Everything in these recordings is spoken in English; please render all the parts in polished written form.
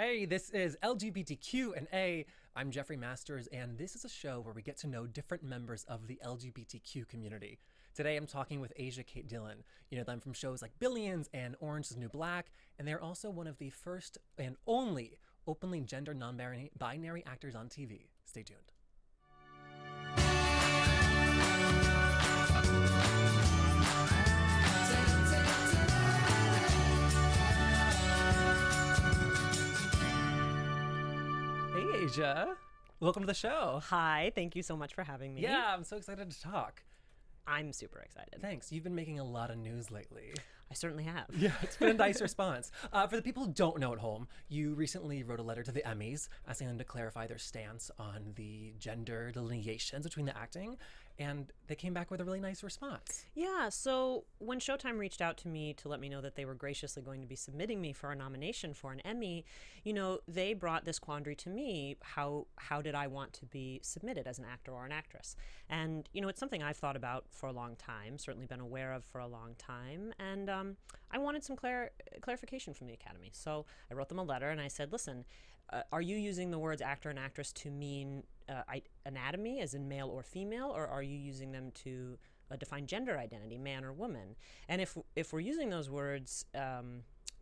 Hey, this is LGBTQ and A. I'm Jeffrey Masters, and this is a show where we get to know different members of the LGBTQ community. Today I'm talking with Asia Kate Dillon. You know them from shows like Billions and Orange is the New Black, and they're also one of the first and only openly gender non-binary actors on TV. Stay tuned. Hey, Asia. Welcome to the show. Hi, thank you so much for having me. Yeah, I'm so excited to talk. I'm super excited. Thanks. You've been making a lot of news lately. I certainly have. Yeah, it's been a nice response. For the people who don't know at home, you recently wrote a letter to the Emmys asking them to clarify their stance on the gender delineations between the acting, and they came back with a really nice response. Yeah, so when Showtime reached out to me to let me know that they were graciously going to be submitting me for a nomination for an Emmy, you know, they brought this quandary to me. How did I want to be submitted as an actor or an actress? And, you know, it's something I've thought about for a long time, certainly been aware of for a long time, and I wanted some clarification from the Academy. So I wrote them a letter and I said, listen, are you using the words actor and actress to mean anatomy, as in male or female, or are you using them to define gender identity, man or woman? And if we're using those words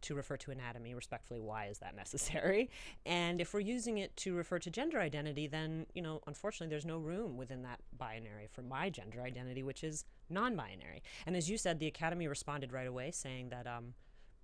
to refer to anatomy, respectfully, why is that necessary? And if we're using it to refer to gender identity, then, you know, unfortunately, there's no room within that binary for my gender identity, which is non-binary. And as you said, the Academy responded right away saying that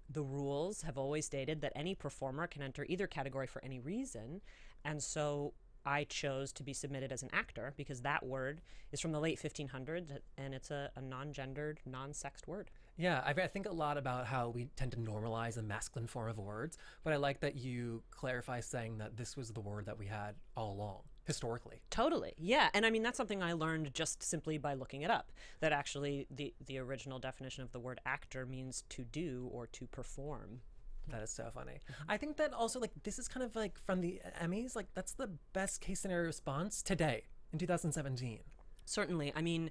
the rules have always stated that any performer can enter either category for any reason. And so I chose to be submitted as an actor because that word is from the late 1500s and it's a non-gendered, non-sexed word. Yeah, I think a lot about how we tend to normalize the masculine form of words, but I like that you clarify saying that this was the word that we had all along, historically. Totally, yeah. And I mean, that's something I learned just simply by looking it up, that actually the original definition of the word actor means to do or to perform. That is so funny. I think that also, like, this is kind of like from the Emmys, like, that's the best case scenario response today in 2017. Certainly. I mean,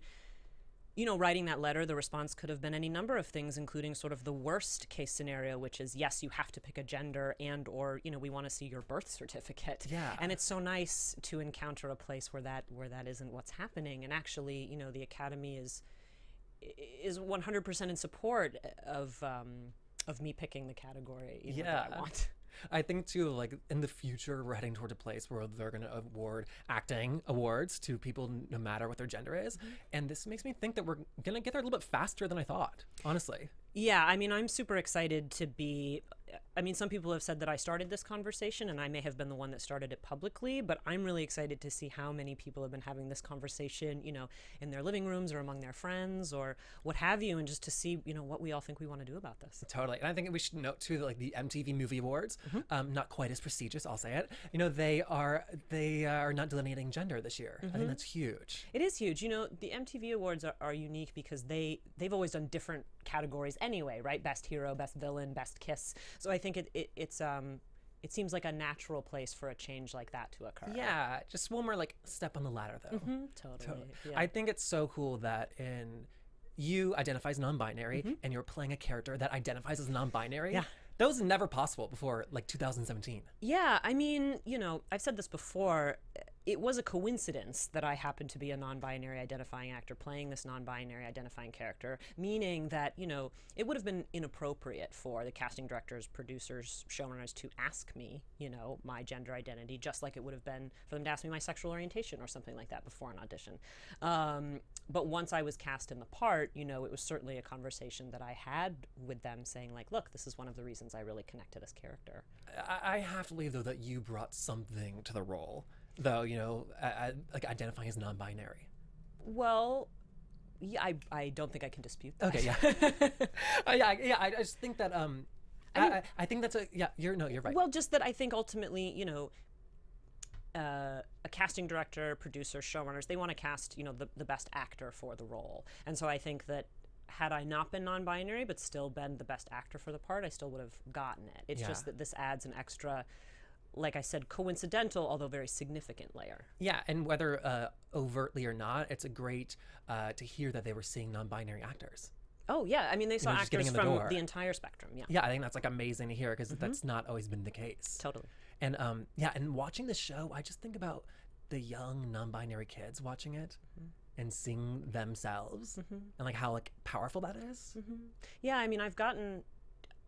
you know, writing that letter, the response could have been any number of things, including sort of the worst case scenario, which is, yes, you have to pick a gender and or, you know, we want to see your birth certificate. Yeah. And it's so nice to encounter a place where that isn't what's happening. And actually, you know, the Academy is 100% in support of me picking the category that I want. I think too, like in the future, we're heading toward a place where they're going to award acting awards to people no matter what their gender is. And this makes me think that we're going to get there a little bit faster than I thought, honestly. Yeah, I mean, I'm super excited to be. I mean, some people have said that I started this conversation and I may have been the one that started it publicly, but I'm really excited to see how many people have been having this conversation, you know, in their living rooms or among their friends or what have you, and just to see, you know, what we all think we want to do about this. Totally. And I think we should note too that, like, the MTV Movie Awards, not quite as prestigious, I'll say it. You know, they are not delineating gender this year. I think that's huge. It is huge. You know, the MTV Awards are unique because they've always done different categories anyway, right? Best hero, best villain, best kiss. So I think it seems like a natural place for a change like that to occur. Yeah, just one more like step on the ladder though. Totally. Yeah. I think it's so cool that you identify as non-binary and you're playing a character that identifies as non-binary. Yeah. That was never possible before like 2017. Yeah, I mean, you know, I've said this before. It was a coincidence that I happened to be a non-binary identifying actor playing this non-binary identifying character, meaning that, you know, it would have been inappropriate for the casting directors, producers, showrunners to ask me, you know, my gender identity, just like it would have been for them to ask me my sexual orientation or something like that before an audition. But once I was cast in the part, you know, it was certainly a conversation that I had with them saying, like, look, this is one of the reasons I really connect to this character. I have to believe though that you brought something to the role, though, you know, like identifying as non-binary. Well, yeah, I don't think I can dispute that. Okay, yeah. I just think that I think that's you're right. Well, just that I think ultimately, you know, a casting director, producer, showrunners, they want to cast, you know, the best actor for the role. And so I think that had I not been non-binary but still been the best actor for the part, I still would have gotten it. It's just that this adds an extra, like I said, coincidental, although very significant layer. Yeah, and whether overtly or not, it's a great to hear that they were seeing non-binary actors. Oh yeah, I mean they saw just getting actors in the from door. the entire spectrum. Yeah, Yeah, I think that's like amazing to hear because that's not always been the case. totally. And yeah, and watching the show, I just think about the young non-binary kids watching it and seeing themselves and like how like powerful that is. Yeah, I mean I've gotten,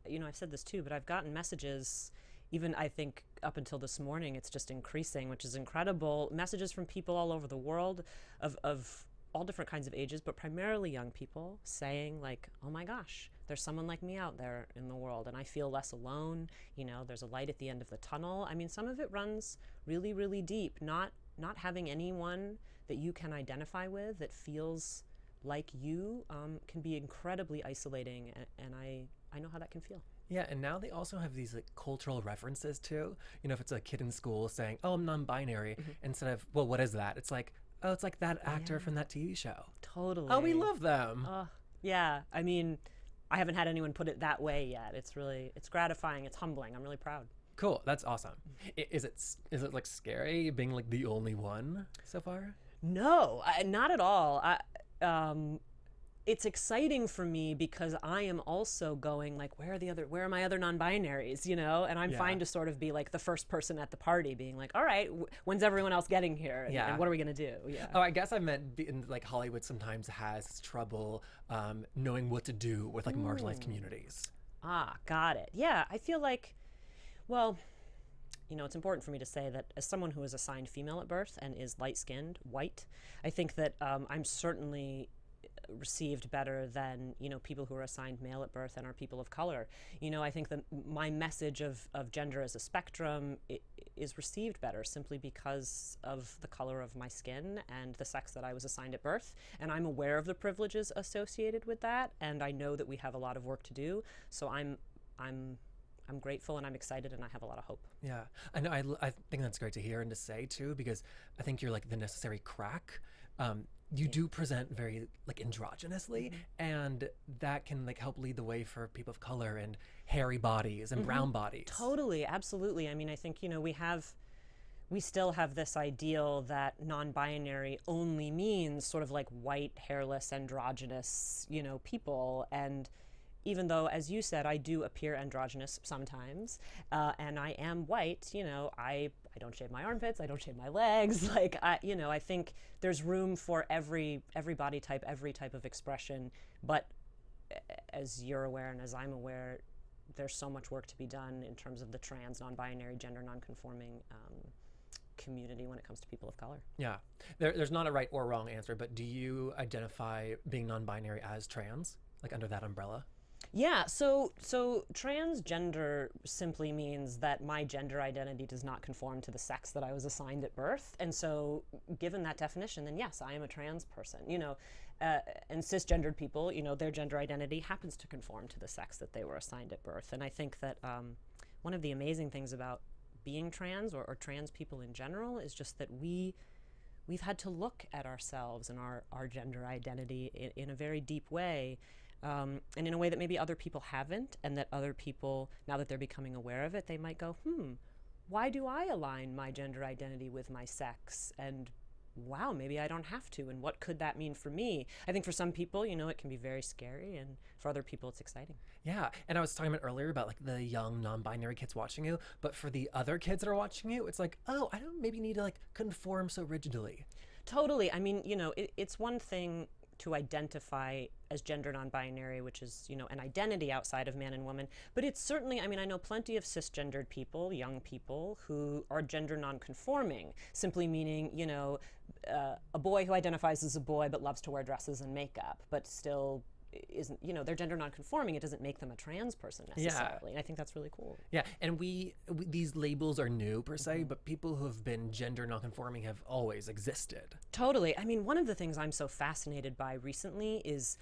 I've said this too, but I've gotten messages. Even I think up until this morning, it's just increasing, which is incredible. Messages from people all over the world of all different kinds of ages, but primarily young people saying like, oh my gosh, there's someone like me out there in the world and I feel less alone. There's a light at the end of the tunnel. I mean, some of it runs really, really deep. Not having anyone that you can identify with that feels like you can be incredibly isolating, and I know how that can feel. Yeah, and now they also have these like cultural references too. If it's a kid in school saying, "Oh, I'm non-binary," instead of, "Well, what is that?" It's like, "Oh, it's like that actor from that TV show." Totally. Oh, we love them. Yeah, I mean, I haven't had anyone put it that way yet. It's gratifying. It's humbling. I'm really proud. Cool, that's awesome. Is it like scary being like the only one so far? No, not at all. It's exciting for me because I am also going like, where are my other non-binaries, And I'm fine to sort of be like the first person at the party being like, all right, when's everyone else getting here? And what are we going to do? Yeah. Oh, I guess I meant like Hollywood sometimes has trouble knowing what to do with like marginalized communities. Ah, got it. Yeah, I feel like, well, it's important for me to say that as someone who is assigned female at birth and is light-skinned, white, I think that I'm certainly received better than people who are assigned male at birth and are people of color. I think that my message of gender as a spectrum is received better simply because of the color of my skin and the sex that I was assigned at birth, and I'm aware of the privileges associated with that, and I know that we have a lot of work to do, so I'm grateful and I'm excited and I have a lot of hope. Yeah, I know. I think that's great to hear and to say too, because I think you're like the necessary crack. You do present very like androgynously, and that can like help lead the way for people of color and hairy bodies and brown bodies. Totally, absolutely. I mean, I think we still have this ideal that non-binary only means sort of like white, hairless, androgynous, people, and even though, as you said, I do appear androgynous sometimes, and I am white, I don't shave my armpits, I don't shave my legs. Like, I think there's room for every body type, every type of expression. But as you're aware and as I'm aware, there's so much work to be done in terms of the trans, non-binary, gender non-conforming community when it comes to people of color. Yeah, there's not a right or wrong answer, but do you identify being non-binary as trans, like under that umbrella? Yeah, so transgender simply means that my gender identity does not conform to the sex that I was assigned at birth. And so given that definition, then yes, I am a trans person, and cisgendered people, their gender identity happens to conform to the sex that they were assigned at birth. And I think that one of the amazing things about being trans or trans people in general is just that we've had to look at ourselves and our gender identity in a very deep way. And in a way that maybe other people haven't, and that other people, now that they're becoming aware of it, they might go, why do I align my gender identity with my sex? And wow, maybe I don't have to, and what could that mean for me? I think for some people, it can be very scary, and for other people, it's exciting. Yeah, and I was talking about earlier about like the young non-binary kids watching you, but for the other kids that are watching you, it's like, oh, I don't maybe need to like conform so rigidly. Totally. I mean, it's one thing to identify as gender non-binary, which is, an identity outside of man and woman. But it's certainly, I know plenty of cisgendered people, young people, who are gender non-conforming, simply meaning, a boy who identifies as a boy but loves to wear dresses and makeup, but still isn't, they're gender non-conforming. It doesn't make them a trans person necessarily. Yeah. And I think that's really cool. Yeah, and we these labels are new per se, but people who have been gender non-conforming have always existed. Totally. One of the things I'm so fascinated by recently is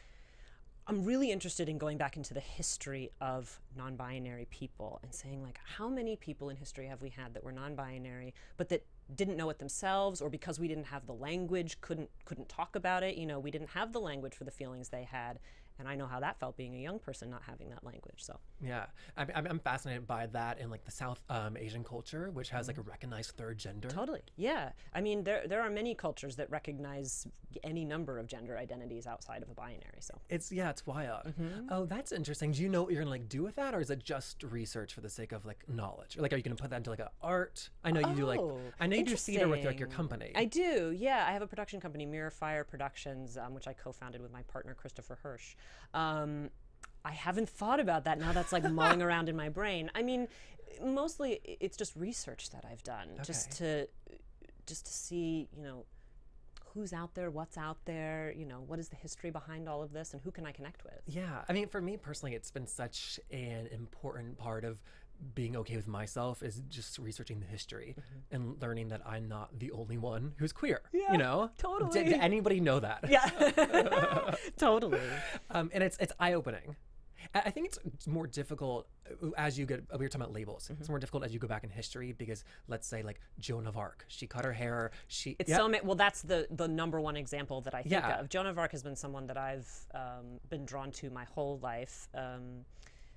I'm really interested in going back into the history of non-binary people and saying, like, how many people in history have we had that were non-binary, but that didn't know it themselves, or because we didn't have the language, couldn't talk about it. We didn't have the language for the feelings they had, And I know how that felt being a young person not having that language. So Yeah, I'm fascinated by that in like the South Asian culture, which has like a recognized third gender. totally. Yeah. I mean, there are many cultures that recognize any number of gender identities outside of a binary. So It's wild. Oh, that's interesting. Do you know what you're gonna like do with that, or is it just research for the sake of like knowledge? Or like, are you gonna put that into like a art? I know you do like, Oh, I know you do theater with like your interesting. company. I do, yeah. I have a production company, Mirror Fire Productions, which I co-founded with my partner Christopher Hirsch. I haven't thought about that now. That's like mulling around in my brain. I mean, mostly it's just research that I've done, just to see, who's out there, what's out there, what is the history behind all of this, and who can I connect with? Yeah, I mean, for me personally, it's been such an important part of being okay with myself is just researching the history and learning that I'm not the only one who's queer. Yeah, you know, totally. Did anybody know that? Yeah, totally. And it's eye opening. I think it's more difficult as you get. We were talking about labels. It's more difficult as you go back in history because let's say like Joan of Arc, she cut her hair. It's so well. That's the number one example that I think Yeah. of. Joan of Arc has been someone that I've been drawn to my whole life.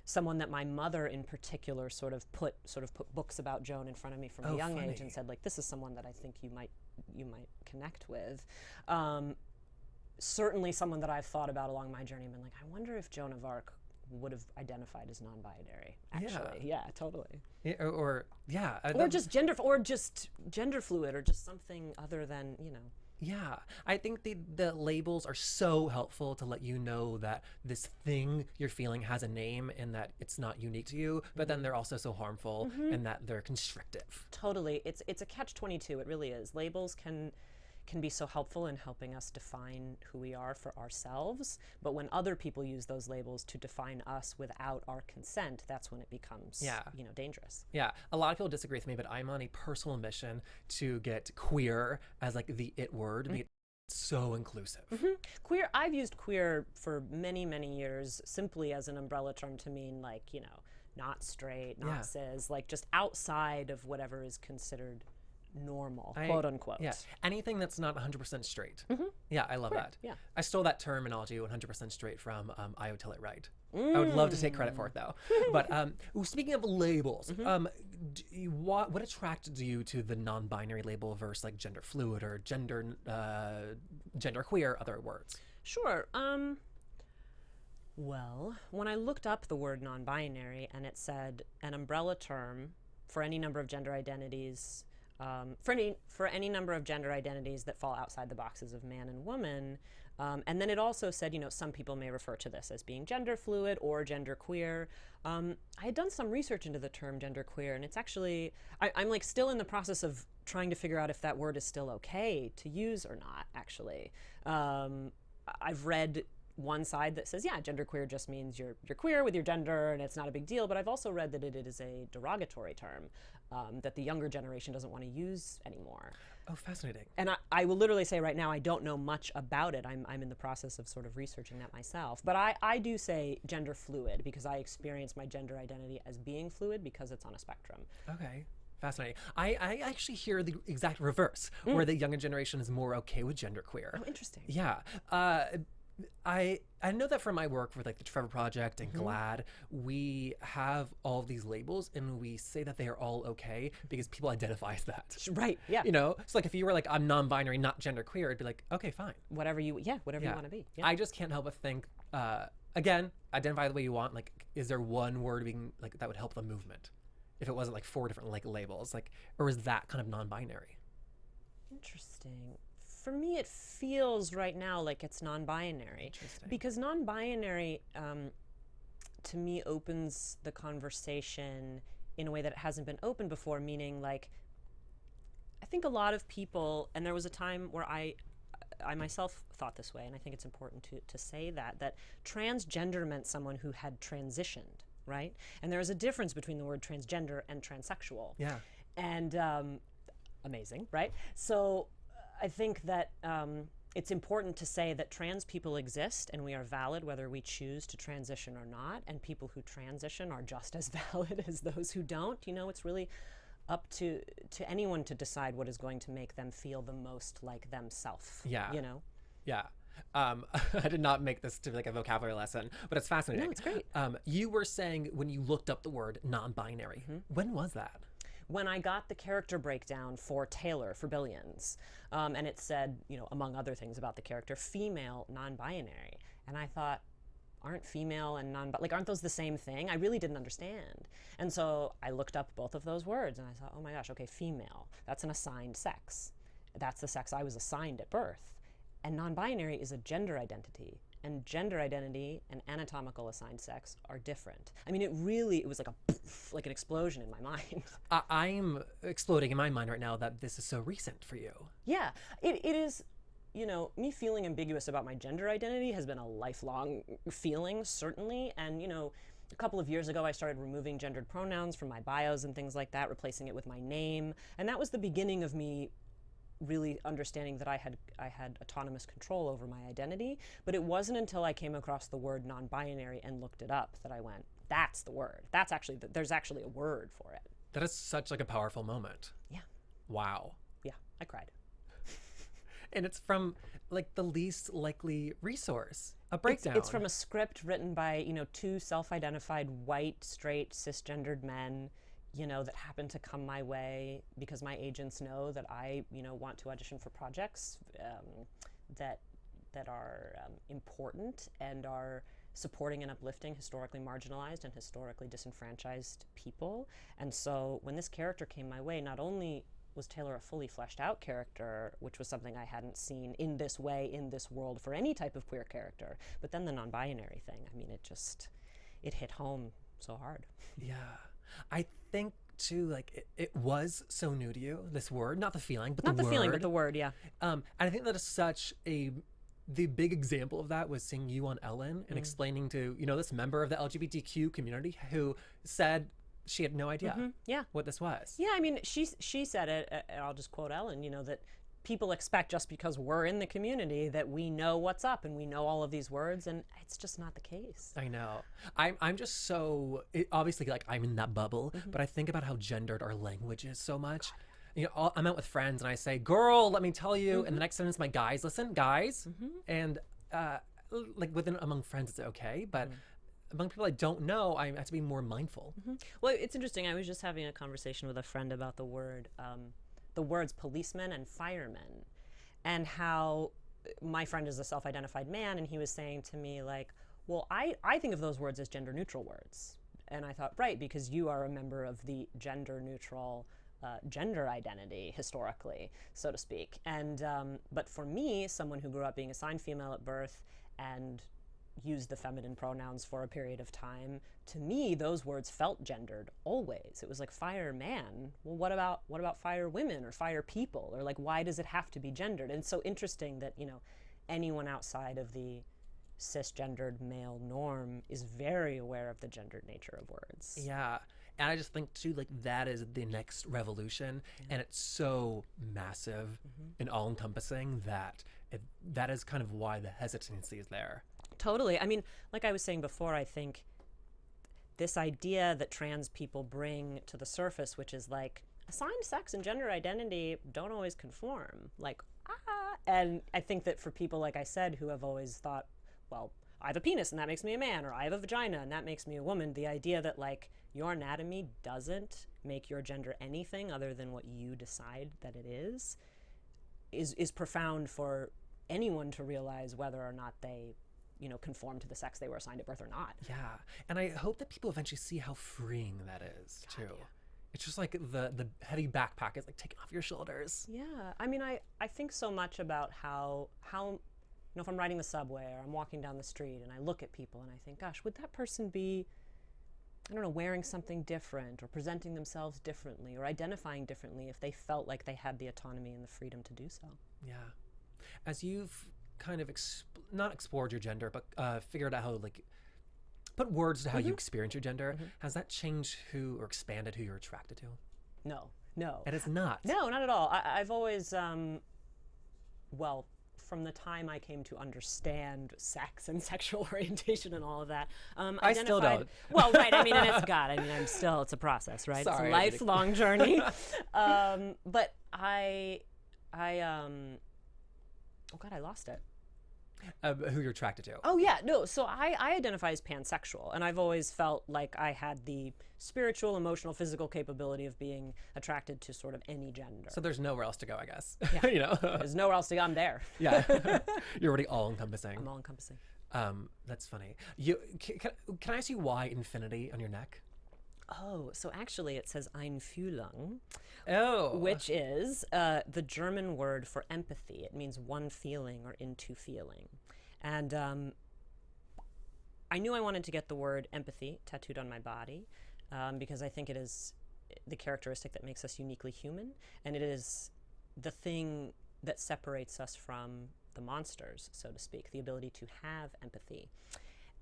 Someone that my mother in particular sort of put books about Joan in front of me from a young age and said like, this is someone that I think you might connect with. Certainly someone that I've thought about along my journey and been like, I wonder if Joan of Arc would have identified as non-binary. Actually, yeah, totally. Yeah, or just gender fluid, or just something other than Yeah, I think the labels are so helpful to let you know that this thing you're feeling has a name and that it's not unique to you, but then they're also so harmful and that they're constrictive. Totally. It's a catch-22. It really is. Labels can be so helpful in helping us define who we are for ourselves, but when other people use those labels to define us without our consent, that's when it becomes dangerous. Yeah, a lot of people disagree with me, but I'm on a personal mission to get queer as like the it word because it's so inclusive. Queer, I've used queer for many, many years simply as an umbrella term to mean like, not straight, not cis, like just outside of whatever is considered normal, quote unquote. Yeah, anything that's not 100% straight. Yeah, I love that. Yeah. I stole that terminology 100% straight from I Would Tell It Right. I would love to take credit for it though. But speaking of labels, what attracted you to the non-binary label versus like gender fluid or gender queer, other words? Sure. Well, when I looked up the word non-binary and it said an umbrella term for any number of gender identities, for any number of gender identities that fall outside the boxes of man and woman, and then it also said, some people may refer to this as being gender fluid or gender queer. I had done some research into the term gender queer, and it's actually, I'm like still in the process of trying to figure out if that word is still okay to use or not, actually. I've read one side that says, yeah, genderqueer just means you're queer with your gender and it's not a big deal. But I've also read that it is a derogatory term that the younger generation doesn't want to use anymore. Oh, fascinating. And I will literally say right now, I don't know much about it. I'm in the process of sort of researching that myself. But I do say gender fluid because I experience my gender identity as being fluid because it's on a spectrum. Okay. Fascinating. I actually hear the exact reverse, where the younger generation is more okay with genderqueer. Oh, interesting. Yeah. I know that from my work with like the Trevor Project and GLAAD, we have all these labels and we say that they are all okay because people identify as that. Right, yeah. So like if you were like, I'm non-binary, not genderqueer, it'd be like, okay, fine. Whatever you want to be. Yeah. I just can't help but think, again, identify the way you want. Like, is there one word being like that would help the movement? If it wasn't like 4 different like labels, like, or is that kind of non-binary? Interesting. For me, it feels right now like it's non-binary. Because non-binary, to me, opens the conversation in a way that it hasn't been opened before, meaning like, I think a lot of people, and there was a time where I myself thought this way, and I think it's important to say that transgender meant someone who had transitioned, right? And there is a difference between the word transgender and transsexual. Yeah. And amazing, right? So I think that it's important to say that trans people exist and we are valid whether we choose to transition or not, and people who transition are just as valid as those who don't. It's really up to anyone to decide what is going to make them feel the most like themselves. Yeah. Yeah. I did not make this to be like a vocabulary lesson, but it's fascinating. No, it's great. You were saying when you looked up the word non-binary. When was that? When I got the character breakdown for Taylor for Billions, and it said, among other things about the character, female non-binary, and I thought, aren't female and aren't those the same thing? I really didn't understand. And so I looked up both of those words and I thought, oh my gosh, okay, female, that's an assigned sex. That's the sex I was assigned at birth. And non-binary is a gender identity. And gender identity and anatomical assigned sex are different. I mean, it was like like an explosion in my mind. I'm exploding in my mind right now that this is so recent for you. Yeah, it is. Me feeling ambiguous about my gender identity has been a lifelong feeling, certainly. And, a couple of years ago, I started removing gendered pronouns from my bios and things like that, replacing it with my name. And that was the beginning of me really understanding that I had autonomous control over my identity. But it wasn't until I came across the word non-binary and looked it up that I went, that's the word. There's actually a word for it. That is such like a powerful moment. Yeah. Wow. Yeah, I cried. And it's from like the least likely resource, a breakdown. It's from a script written by, two self-identified white, straight, cisgendered men, that happen to come my way because my agents know that I, want to audition for projects that are important and are supporting and uplifting historically marginalized and historically disenfranchised people. And so when this character came my way, not only was Taylor a fully fleshed out character, which was something I hadn't seen in this way, in this world, for any type of queer character. But then the non-binary thing, I mean, it hit home so hard. Yeah. I think too, like it was so new to you, this word, not the feeling, but not the the word. feeling, but the word, yeah. And I think that is such the big example of that was seeing you on Ellen and explaining to, this member of the LGBTQ community who said she had no idea what this was. Yeah, I mean, she said it, and I'll just quote Ellen, that people expect just because we're in the community that we know what's up and we know all of these words, and it's just not the case. I know. I'm just so, obviously, like, I'm in that bubble, but I think about how gendered our language is so much. I'm out with friends and I say, girl, let me tell you, and the next sentence, my guys, listen, guys, and like among friends, it's okay, but among people I don't know, I have to be more mindful. Well, it's interesting. I was just having a conversation with a friend about the words policeman and fireman, and how my friend is a self-identified man, and he was saying to me, like, well, I think of those words as gender neutral words. And I thought, right, because you are a member of the gender neutral gender identity historically, so to speak. And but for me, someone who grew up being assigned female at birth and used the feminine pronouns for a period of time, to me those words felt gendered always. It was like fireman. Well, what about fire women or fire people, or like, why does it have to be gendered? And it's so interesting that anyone outside of the cisgendered male norm is very aware of the gendered nature of words. Yeah. And I just think too, like, that is the next revolution, and it's so massive and all-encompassing that that is kind of why the hesitancy is there. Totally. I mean, like I was saying before, I think this idea that trans people bring to the surface, which is like assigned sex and gender identity don't always conform. And I think that for people, like I said, who have always thought, well, I have a penis and that makes me a man, or I have a vagina and that makes me a woman, the idea that like your anatomy doesn't make your gender anything other than what you decide that it is profound for anyone to realize, whether or not they conform to the sex they were assigned at birth or not. Yeah. And I hope that people eventually see how freeing that is, too. Yeah. It's just like the heavy backpack is like taken off your shoulders. Yeah. I mean, I think so much about how if I'm riding the subway or I'm walking down the street and I look at people and I think, gosh, would that person be, I don't know, wearing something different or presenting themselves differently or identifying differently if they felt like they had the autonomy and the freedom to do so? Yeah. As you've kind of not explored your gender, but figured out how to like put words to how you experience your gender, has that changed or expanded who you're attracted to? No. It is not. No, not at all. I've always, from the time I came to understand sex and sexual orientation and all of that, I still don't. Well, right. I mean, and it's God. I mean, it's a process, right? Sorry, it's a lifelong journey. But I oh God, I lost it. who you're attracted to. Oh yeah, no. So I identify as pansexual, and I've always felt like I had the spiritual, emotional, physical capability of being attracted to sort of any gender. So there's nowhere else to go, I guess. Yeah. You know? There's nowhere else to go. I'm there. Yeah. You're already all encompassing. I'm all encompassing. That's funny. Can I ask you why infinity on your neck? Oh, so actually it says Einfühlung, Oh. which is the German word for empathy. It means one feeling or into feeling. And I knew I wanted to get the word empathy tattooed on my body because I think it is the characteristic that makes us uniquely human, and it is the thing that separates us from the monsters, so to speak, the ability to have empathy.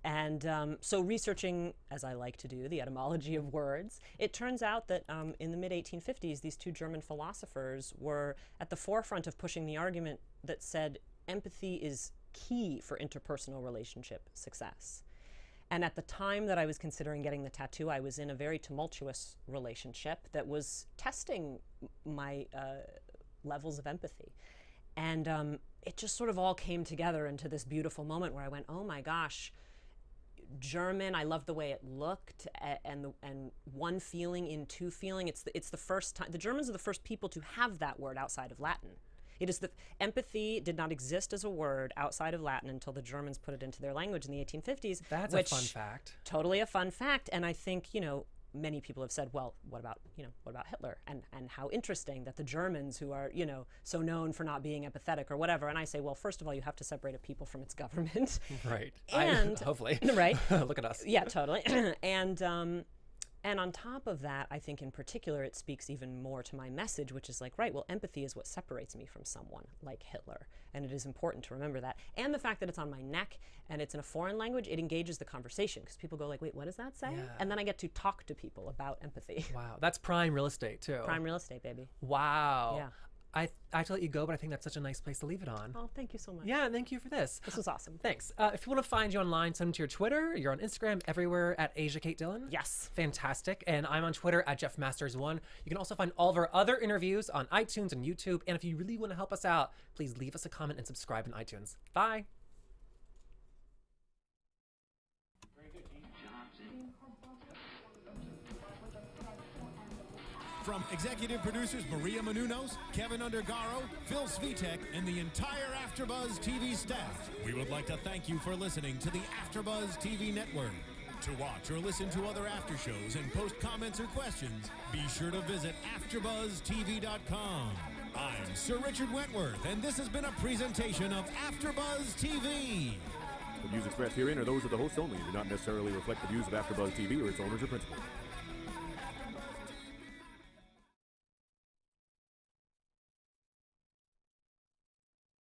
And so researching, as I like to do, the etymology of words, it turns out that in the mid-1850s, these two German philosophers were at the forefront of pushing the argument that said empathy is key for interpersonal relationship success. And at the time that I was considering getting the tattoo, I was in a very tumultuous relationship that was testing my levels of empathy. And it just sort of all came together into this beautiful moment where I went, oh my gosh, German, I loved the way it looked, and one feeling in two feeling. It's the first time, the Germans are the first people to have that word outside of Latin. It is empathy did not exist as a word outside of Latin until the Germans put it into their language in the 1850s. That's a fun fact. Totally a fun fact. And I think, many people have said, well, what about Hitler? And how interesting that the Germans, who are, so known for not being empathetic or whatever. And I say, well, first of all, you have to separate a people from its government. Right. And hopefully. Right. Look at us. Yeah, totally. And on top of that, I think in particular, it speaks even more to my message, which is like, right, well, empathy is what separates me from someone like Hitler. And it is important to remember that. And the fact that it's on my neck and it's in a foreign language, it engages the conversation because people go like, wait, what does that say? Yeah. And then I get to talk to people about empathy. Wow. That's prime real estate, too. Prime real estate, baby. Wow. Yeah. I have to let you go, but I think that's such a nice place to leave it on. Oh, thank you so much. Yeah, thank you for this. This was awesome. Thanks. If you want to find you online, send them to your Twitter. You're on Instagram, everywhere at Asia Kate Dillon. Yes. Fantastic. And I'm on Twitter at JeffMasters1. You can also find all of our other interviews on iTunes and YouTube. And if you really want to help us out, please leave us a comment and subscribe in iTunes. Bye. From executive producers Maria Menounos, Kevin Undergaro, Phil Svitek, and the entire AfterBuzz TV staff, we would like to thank you for listening to the AfterBuzz TV network. To watch or listen to other after shows and post comments or questions, be sure to visit AfterBuzzTV.com. I'm Sir Richard Wentworth, and this has been a presentation of AfterBuzz TV. The views expressed herein are those of the hosts only and do not necessarily reflect the views of AfterBuzz TV or its owners or principals.